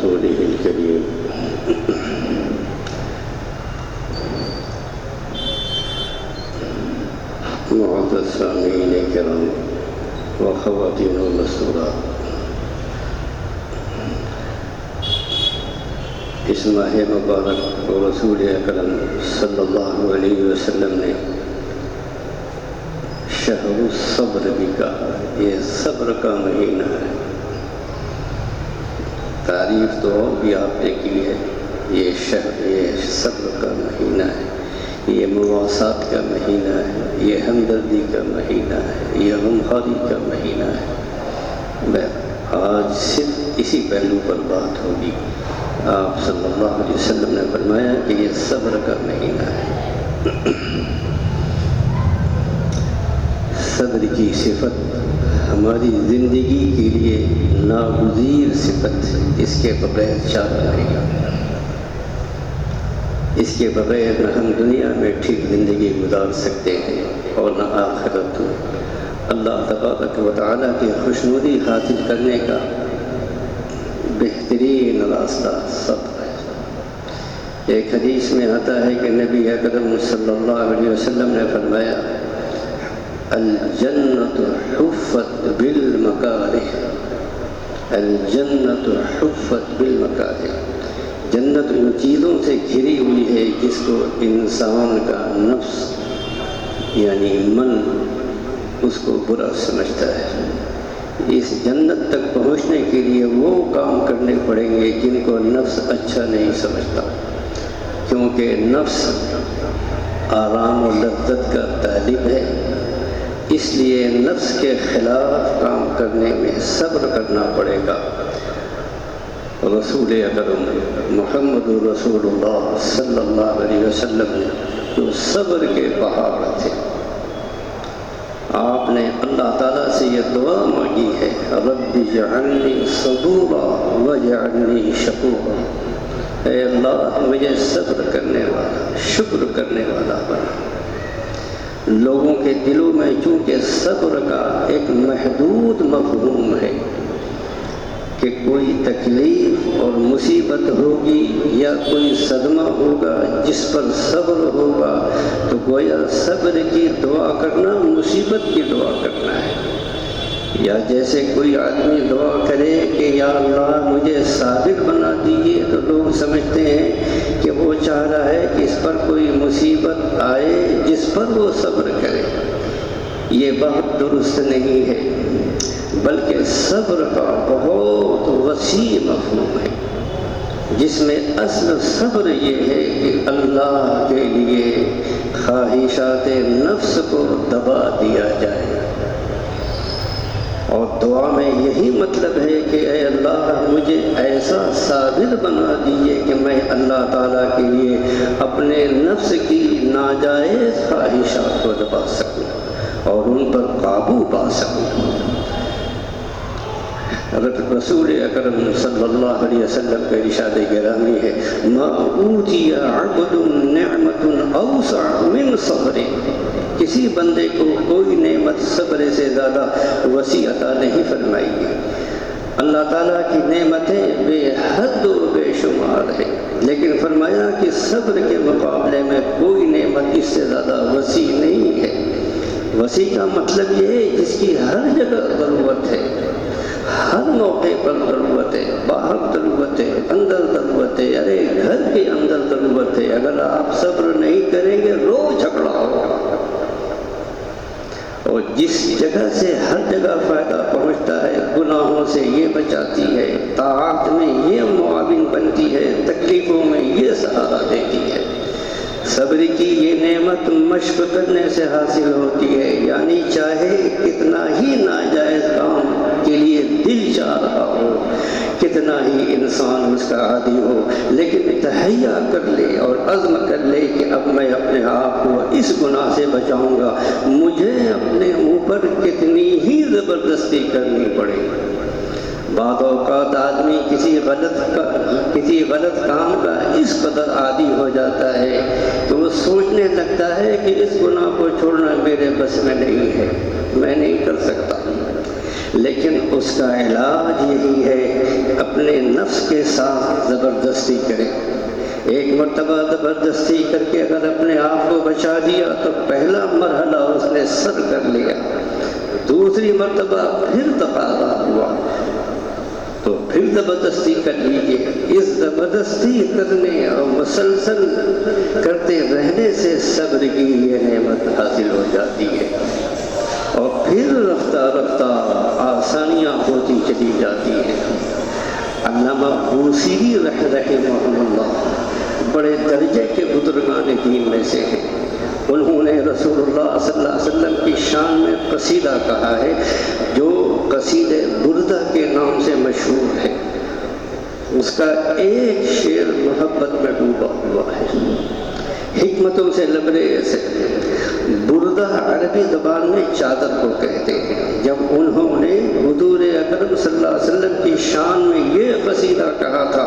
رسوله الكريم. معزز سامعین کرام و خواتین و مستورات، اس ماہ مبارک و رسول اکرم صلی اللہ علیہ وسلم نے شہر الصبر بھی کہا. یہ صبر کا مہینہ ہے. تعریف تو اور بھی آپ نے کی ہے. یہ صبر کا مہینہ ہے، یہ مواسات کا مہینہ ہے، یہ ہمدردی کا مہینہ ہے، یہ غمخواری کا مہینہ ہے. آج صرف اسی پہلو پر بات ہوگی. آپ صلی اللہ علیہ وسلم نے فرمایا کہ یہ صبر کا مہینہ ہے. صبر کی صفت ہماری زندگی کے لیے ناگزیر صفت ہے. اس کے بغیر چارہ نہیں. اس کے بغیر نہ ہم دنیا میں ٹھیک زندگی گزار سکتے ہیں اور نہ آخرت میں. اللہ تبارک و تعالیٰ کی خوشنودی حاصل کرنے کا بہترین راستہ صبر ہے. ایک حدیث میں آتا ہے کہ نبی اکرم صلی اللہ علیہ وسلم نے فرمایا الجنت حفت بالمکارہ، الجنت حفت بالمکارہ. جنت ان چیزوں سے گھری ہوئی ہے جس کو انسان کا نفس یعنی من اس کو برا سمجھتا ہے. اس جنت تک پہنچنے کے لیے وہ کام کرنے پڑیں گے جن کو نفس اچھا نہیں سمجھتا، کیونکہ نفس آرام و لذت کا طالب ہے. اس لیے نفس کے خلاف کام کرنے میں صبر کرنا پڑے گا. رسول اکرم محمد رسول اللہ صلی اللہ علیہ وسلم نے جو صبر کے پہاڑ تھے، آپ نے اللہ تعالیٰ سے یہ دعا مانگی ہے رب اجعلنی صبورا واجعلنی شکورا. اے اللہ مجھے صبر کرنے والا، شکر کرنے والا بنا. لوگوں کے دلوں میں چونکہ صبر کا ایک محدود مفہوم ہے کہ کوئی تکلیف اور مصیبت ہوگی یا کوئی صدمہ ہوگا جس پر صبر ہوگا تو گویا صبر کی دعا کرنا مصیبت کی دعا کرنا ہے. یا جیسے کوئی آدمی دعا کرے کہ یا اللہ مجھے صابر بنا دیجیے تو لوگ سمجھتے ہیں کہ وہ چاہ رہا ہے کہ اس پر کوئی مصیبت آئے جس پر وہ صبر کرے. یہ بات درست نہیں ہے، بلکہ صبر کا بہت وسیع مفہوم ہے جس میں اصل صبر یہ ہے کہ اللہ کے لیے خواہشات نفس کو دبا دیا جائے. اور دعا میں یہی مطلب ہے کہ اے اللہ مجھے ایسا صابر بنا دیجیے کہ میں اللہ تعالیٰ کے لیے اپنے نفس کی ناجائز خواہشات کو دبا سکوں اور ان پر قابو پا سکوں. رسول اکرم صلی اللہ علیہ وسلم کا ارشاد گرامی ہے ما اوتی عبد نعمت اوسع من صبر. کسی بندے کو کوئی نعمت صبر سے زیادہ وسیع عطا نہیں فرمائی گئی. اللہ تعالیٰ کی نعمتیں بے حد و بے شمار ہیں، لیکن فرمایا کہ صبر کے مقابلے میں کوئی نعمت اس سے زیادہ وسیع نہیں ہے. وسیع کا مطلب یہ ہے جس کی ہر جگہ ضرورت ہے، ہر موقع پر ضرورت ہے، باہر ضرورت ہے، اندر ضرورت ہے، ارے گھر کے اندر ضرورت ہے. اگر آپ صبر نہیں کریں گے روز جھگڑا ہوگا. اور جس جگہ سے ہر جگہ فائدہ پہنچتا ہے گناہوں سے یہ بچاتی ہے، طاعات میں یہ معاون بنتی ہے، تکلیفوں میں یہ سہارا دیتی ہے. صبر کی یہ نعمت مشق کرنے سے حاصل ہوتی ہے. یعنی چاہے کتنا ہی ناجائز کام کے لیے دل چاہ رہا ہو، کتنا ہی انسان اس کا عادی ہو، لیکن تہیا کر لے اور عزم کر لے کہ اب میں اپنے آپ کو اس گناہ سے بچاؤں گا. مجھے اپنے اوپر کتنی ہی زبردستی کرنی پڑے. بعض اوقات آدمی کسی غلط کام کا اس قدر عادی ہو جاتا ہے کہ وہ سوچنے لگتا ہے کہ اس گناہ کو چھوڑنا میرے بس میں نہیں ہے، میں نہیں کر سکتا. لیکن اس کا علاج یہی ہے اپنے نفس کے ساتھ زبردستی کرے. ایک مرتبہ زبردستی کر کے اگر اپنے آپ کو بچا دیا تو پہلا مرحلہ اس نے سر کر لیا. دوسری مرتبہ پھر تقاضا ہوا تو پھر زبردستی کر لیجیے. اس زبردستی کرنے اور مسلسل کرتے رہنے سے صبر کی یہ نعمت حاصل ہو جاتی ہے اور پھر رفتہ رفتہ آسانیاں ہوتی چلی جاتی ہیں. علامہ بوصیری رحمہ اللہ بڑے درجے کے بزرگان دین میں سے ہیں. انہوں نے رسول اللہ صلی اللہ علیہ وسلم کی شان میں قصیدہ کہا ہے جو قصیدہ بردہ کے نام سے مشہور ہے. اس کا ایک شعر محبت میں ڈوبا ہوا ہے، حکمتوں سے لبریز ہے. بردہ عربی زبان میں چادر کو کہتے ہیں. جب انہوں نے حضور اکرم صلی اللہ علیہ وسلم کی شان میں یہ قصیدہ کہا تھا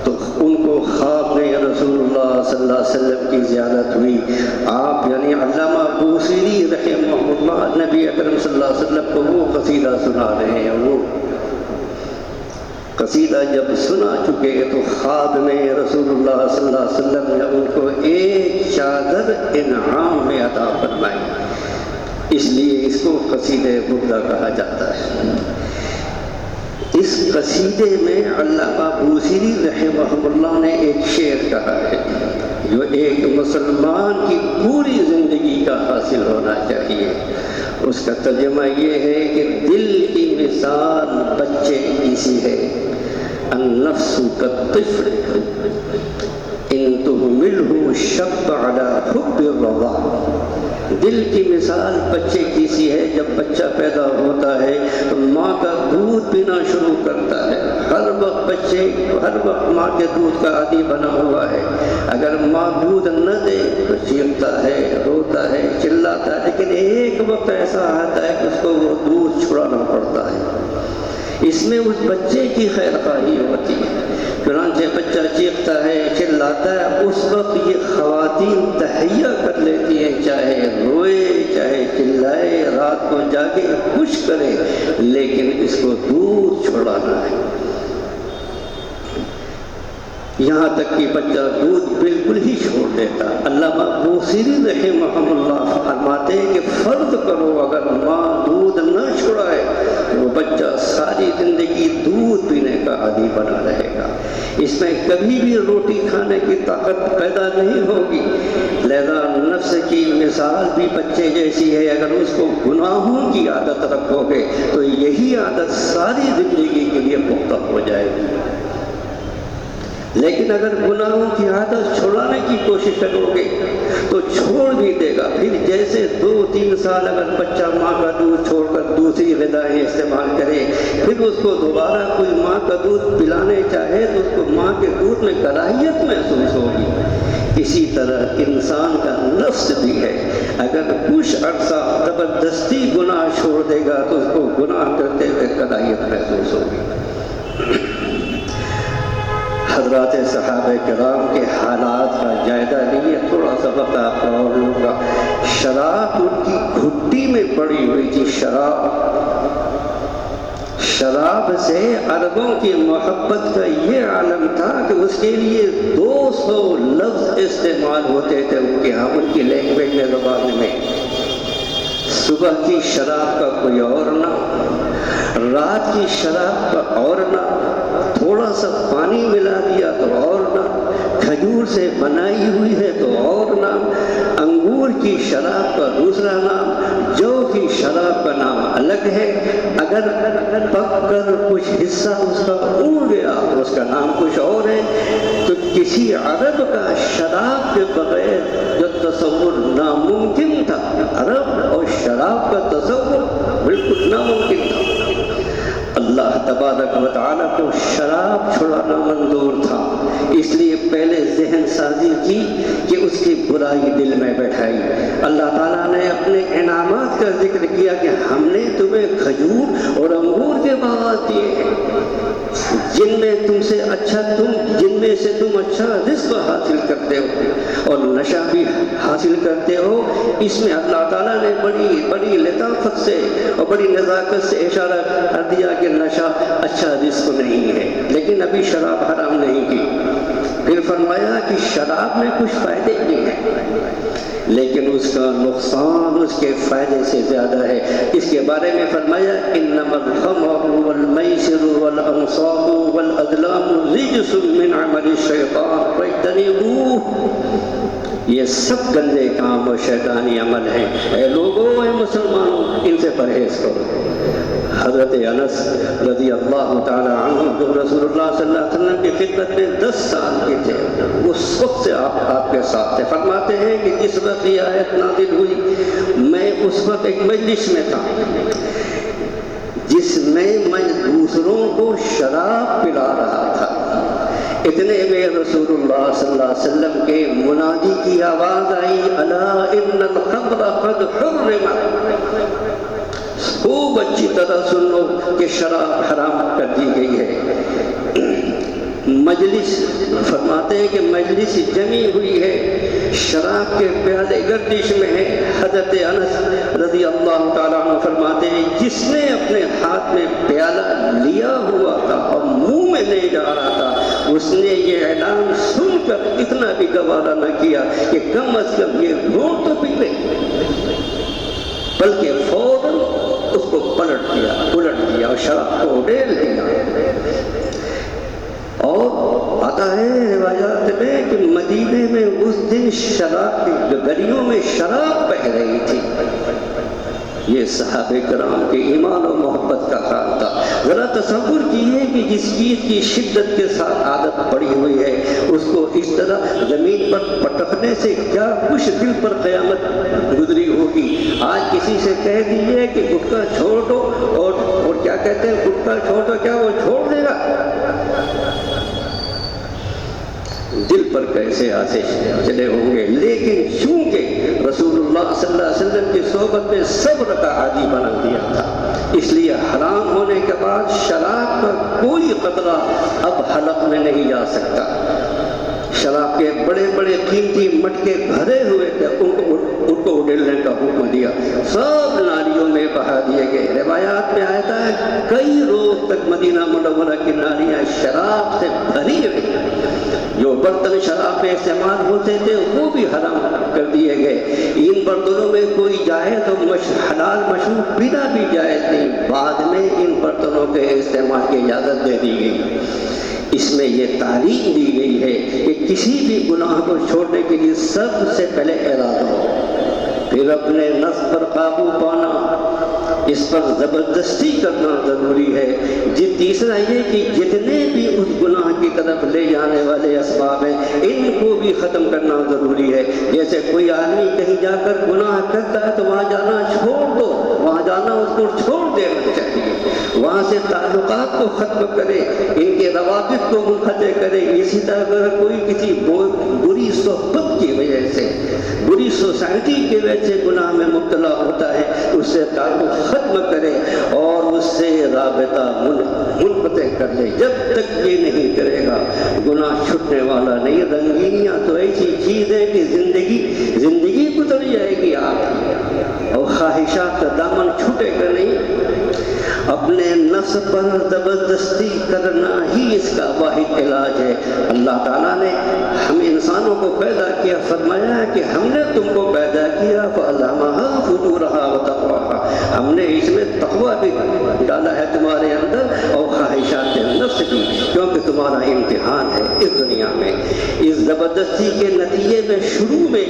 تو ان کو خواب میں رسول اللہ صلی اللہ علیہ وسلم کی زیارت ہوئی. آپ یعنی علامہ بوصیری رحمہ اللہ نبی اکرم صلی اللہ علیہ وسلم کو وہ قصیدہ سنا رہے ہیں. وہ قصیدہ جب سنا چکے تو خواب میں رسول اللہ صلی اللہ علیہ وسلم نے ان کو ایک چادر انعام میں عطا فرمائی. اس لیے اس کو قصیدہ بردہ کہا جاتا ہے. اس قصیدے میں علامہ بوصیری رحمہ اللہ نے ایک شعر کہا ہے جو ایک مسلمان کی پوری زندگی کا حاصل ہونا چاہیے. اس کا ترجمہ یہ ہے کہ دل کی مثال بچے کی سی ہے. النفس کالطفل ان تهمله شب على حب الرضاع. دل کی مثال بچے کی سی ہے. جب بچہ پیدا ہوتا ہے تو ماں کا دودھ پینا شروع کرتا ہے. ہر وقت ماں کے دودھ کا عادی بنا ہوا ہے. اگر ماں دودھ نہ دے تو چیختا ہے، روتا ہے، چلاتا ہے، لیکن ایک وقت ایسا آتا ہے کہ اس کو وہ دودھ چھڑانا پڑتا ہے. اس میں اس بچے کی خیر خواہی ہوتی ہے. چنانچہ بچہ چیختا ہے، چلاتا ہے، اس وقت یہ خواتین تہیا کر لیتی ہیں، چاہے روئے چاہے چلائے، رات کو جاگے کچھ کرے، لیکن اس کو دودھ چھڑانا ہے. یہاں تک کہ بچہ دودھ بالکل ہی چھوڑ دیتا. علامہ بوصیری رحمہ اللہ فرماتے ہیں کہ فرض کرو اگر ماں دودھ نہ چھڑائے تو وہ بچہ ساری زندگی دودھ پینے کا عادی بنا رہے گا. اس میں کبھی بھی روٹی کھانے کی طاقت پیدا نہیں ہوگی. لہذا نفس کی مثال بھی بچے جیسی ہے. اگر اس کو گناہوں کی عادت رکھو گے تو یہی عادت ساری زندگی کے لیے پختہ ہو جائے گی. لیکن اگر گناہوں کی عادت چھوڑانے کی کوشش کرو گے تو چھوڑ بھی دے گا. پھر جیسے 2-3 سال اگر بچہ ماں کا دودھ چھوڑ کر دوسری غذائیں استعمال کرے، پھر اس کو دوبارہ کوئی ماں کا دودھ پلانے چاہے تو اس کو ماں کے دودھ میں کراہیت محسوس ہوگی. اسی طرح انسان کا نفس بھی ہے. اگر کچھ عرصہ زبردستی گناہ چھوڑ دے گا تو اس کو گناہ کرتے ہوئے کراہیت محسوس ہوگی. حضرات صحابہ کرام کے حالات کا جائزہ لیے. تھوڑا سا وقت آپ کا اور لوگوں کا. شراب ان کی گھٹی میں پڑی ہوئی تھی. شراب سے عربوں کی محبت کا یہ عالم تھا کہ اس کے لیے 200 لفظ استعمال ہوتے تھے ان کی لینگویج میں، زبان میں. صبح کی شراب کا کوئی اور نام، رات کی شراب کا اور نام، تھوڑا سا پانی ملا دیا تو اور نام، کھجور سے بنائی ہوئی ہے تو اور نام، انگور کی شراب کا دوسرا نام، جو کی شراب کا نام الگ ہے. اگر پک کر کچھ حصہ اس کا اڑ گیا تو اس کا نام کچھ اور ہے. تو کسی عرب کا شراب کے بغیر جو تصور ناممکن تھا، عرب اور شراب کا تصور بالکل ناممکن تھا. اللہ تبارک و تعالیٰ کو شراب چھڑانا منظور تھا، اس لیے پہلے ذہن سازی کی کہ اس کی برائی دل میں بیٹھائی. اللہ تعالیٰ نے اپنے انعامات کا ذکر کیا کہ ہم نے تمہیں کھجور اور انگور کے باغات دیے ہیں. جن میں سے تم اچھا رزق حاصل کرتے ہو اور نشہ بھی حاصل کرتے ہو. اس میں اللہ تعالیٰ نے بڑی لطافت سے اور بڑی نزاکت سے اشارہ کر دیا کہ نشہ اچھا رزق نہیں ہے، لیکن ابھی شراب حرام نہیں کی. پھر فرمایا کہ شراب میں کچھ فائدے بھی ہیں، لیکن اس کا نقصان اس کے فائدے سے زیادہ ہے. اس کے بارے میں فرمایا انما الخمر والمیسر والانصاب والازلام رجس من عمل الشیطان فاجتنبوه. یہ سب گندے کام اور شیطانی عمل ہیں. اے لوگوں، اے مسلمانوں، ان سے پرہیز کرو. حضرت انس رضی اللہ تعالی عنہ جو رسول اللہ صلی اللہ علیہ وسلم کی خدمت میں 10 سال کے تھے، اس وقت سے آپ کے ساتھ تھے. فرماتے ہیں کہ جس وقت یہ آیت نازل ہوئی، میں اس وقت ایک مجلس میں تھا جس میں دوسروں کو شراب پلا رہا تھا. اتنے میں رسول اللہ صلی اللہ علیہ وسلم کے منادی کی آواز آئی، الا ان الخمر قد حرمت. خوب اچھی طرح سن لو کہ شراب حرام کر دی گئی ہے. مجلس فرماتے ہیں کہ مجلس جمی ہوئی ہے، شراب کے پیالے گردش میں ہے. حضرت انس رضی اللہ تعالیٰ عنہ فرماتے ہیں جس نے اپنے ہاتھ میں پیالہ لیا ہوا تھا اور منہ میں لے جا رہا تھا، اس نے یہ اعلان سن کر اتنا بھی گوارا نہ کیا کہ کم از کم یہ گھونٹ تو پی لے، بلکہ فوراً اس کو پلٹ دیا اور شراب کو ڈیل دیا. اور آتا ہے روایات میں کہ مدینے میں اس دن شراب کی گلیوں میں شراب بہہ رہی تھی. یہ صحابہ کرام کے ایمان و محبت کا حال تھا. ذرا تصور کیے کہ جس چیز کی شدت کے ساتھ عادت پڑی ہوئی ہے اس کو اس طرح زمین پر پٹکنے سے کیا کچھ دل پر قیامت گزری ہوگی. آج کسی سے کہہ دیجیے کہ گٹکا چھوڑ دو اور کیا کہتے ہیں گٹکا چھوڑ دو، کیا وہ چھوڑ دے گا؟ دل پر کیسے آسے چلے ہوں گے. لیکن چونکہ رسول اللہ صلی اللہ علیہ وسلم کی صحبت میں صبر کا عادی بنا دیا تھا، اس لیے حرام ہونے کے بعد شراب کا کوئی قطرہ اب حلق میں نہیں جا سکتا. شراب کے بڑے بڑے قیمتی مٹکے بھرے ہوئے تھے، ان کو اڈیلنے کا حکم دیا، سب نالیوں میں بہا دیے گئے. روایات میں آتا ہے کئی روز تک مدینہ منورہ کی نالیاں شراب سے بھری رہی. جو برتن شراب میں استعمال ہوتے تھے وہ بھی حرام کر دیے گئے. ان برتنوں میں کوئی جائز اور حلال مشروب پینا بھی جائز نہیں. بعد میں ان برتنوں کے استعمال کی اجازت دے دی گئی. اس میں یہ تعلیم دی گئی ہے کہ کسی بھی گناہ کو چھوڑنے کے لیے سب سے پہلے ارادہ ہو، پھر اپنے نفس پر قابو پانا، اس پر زبردستی کرنا ضروری ہے. تیسرا یہ کہ جتنے بھی اس گناہ کی طرف لے جانے والے اسباب ہیں ان کو بھی ختم کرنا ضروری ہے. جیسے کوئی آدمی کہیں جا کر گناہ کرتا ہے تو وہاں جانا چھوڑ دو، وہاں جانا اس کو چھوڑ دینا چاہیے. وہاں سے تعلقات کو ختم کرے، ان کے روابط کو منقطع کرے. اسی طرح اگر کوئی کسی بری صحبت کی وجہ سے، بری سوسائٹی کی وجہ سے گناہ میں مبتلا ہوتا ہے، اس سے تعلق ختم کرے اور اس سے رابطہ منقطع کر لے. جب تک یہ نہیں کرے گا گناہ چھٹنے والا نہیں. رنگینیاں تو ایسی چیز ہے کہ زندگی گزر جائے گی آپ، اور خواہشات کا دامن چھوٹے گا نہیں. اپنے نفس پر زبردستی کرنا ہی اس کا واحد علاج ہے. اللہ تعالیٰ نے ہم انسانوں کو پیدا کیا، فرمایا کہ ہم نے تم کو پیدا کیا فَأَلْهَمَهَا فُجُورَهَا وَتَقْوَاهَا. ہم نے اس میں تقویٰ بھی ڈالا ہے تمہارے اندر اور خواہشات نفس کی، کیونکہ تمہارا امتحان ہے اس دنیا میں. اس زبردستی کے نتیجے میں شروع میں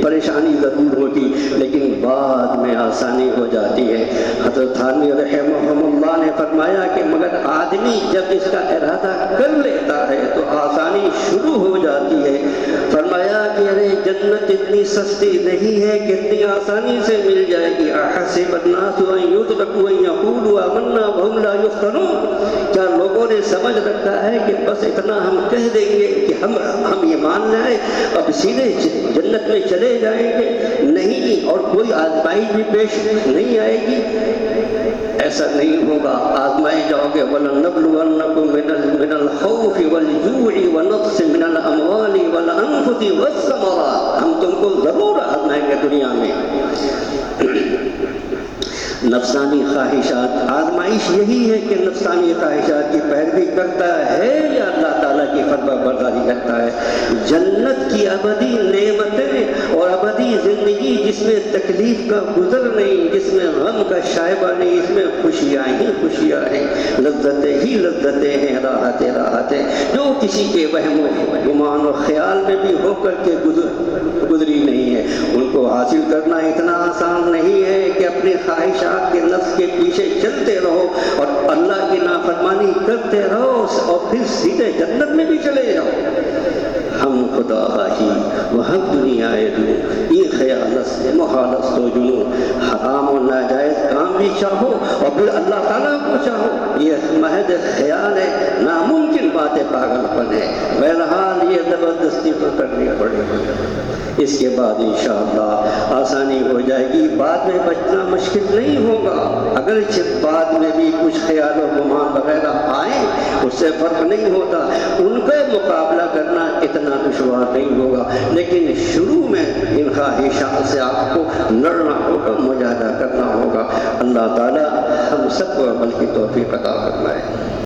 پریشانی ضرور ہوتی لیکن بعد میں آسانی ہو جاتی ہے. حضرت تھانوی رحمہ اللہ نے فرمایا کہ مگر آدمی جب اس کا ارادہ کر لیتا ہے تو آسانی شروع ہو جاتی ہے. فرمایا کہ ارے جنت اتنی سستی نہیں ہے کہ اتنی آسانی سے مل جائے گی. احسب الناس ان یترکوا ان یقولوا آمنا وهم لا یفتنون. کیا لوگوں نے سمجھ رکھا ہے کہ بس اتنا ہم کہہ دیں گے کہ ہم یہ مان لائیں اب سیدھے جنت میں چلے جائیں گے؟ نہیں، اور کوئی آزمائش بھی پیش نہیں آئے گی. ایسا نہیں ہوگا، آزمائے جاؤ گے۔ وَلَنَبْلُوَنَّكُم مِّنَ الْخَوْفِ وَالْجُوعِ وَنَقْصٍ مِّنَ الْأَمْوَالِ وَالْأَنفُسِ وَالثَّمَرَاتِ، ہم تم کو ضرور آزمائیں گے دنیا میں۔ نفسانی خواہشات، آزمائش یہی ہے کہ نفسانی خواہشات کی پیروی کرتا ہے یا اللہ تعالیٰ کی فرما برداری کرتا ہے۔ جنت کی ابدی نعمتیں اور ابدی زندگی جس میں تکلیف کا گزر نہیں، جس میں غم کا شائبہ نہیں، اس میں خوشیاں ہی خوشیاں ہیں، لذتیں ہی لذتیں ہیں، راحتیں راحتیں، جو کسی کے وہم و گمان و خیال میں بھی ہو کر کے گزری نہیں ہے۔ ان کو حاصل کرنا اتنا آسان نہیں ہے کہ اپنے خواہشات کے نفس کے پیچھے چلتے رہو اور اللہ کی نافرمانی کرتے رہو اور پھر سیدھے جنت میں بھی چلے جاؤ۔ ہم خدا خواہی وہ حق دنیا دوں، یہ خیالت محالت و جنون، حرام و ناجائز کام بھی چاہو اور پھر اللہ تعالیٰ کو چاہو، یہ محض خیال ہے، ناممکن باتیں پاگل پن ہے۔ بہرحال یہ زبردستی تو کرنی پڑے گی، اس کے بعد انشاءاللہ آسانی ہو جائے گی، بعد میں بچنا مشکل نہیں ہوگا۔ اگرچہ بعد میں بھی کچھ خیال و گمان وغیرہ آئیں، اس سے فرق نہیں ہوتا، ان کا مقابلہ کرنا اتنا دشوار نہیں ہوگا، لیکن شروع میں ان خواہشات سے آپ کو لڑنا ہوگا، مجاہدہ کرنا ہوگا۔ اللہ تعالی ہم سب کو عمل کی توفیق عطا فرمائے۔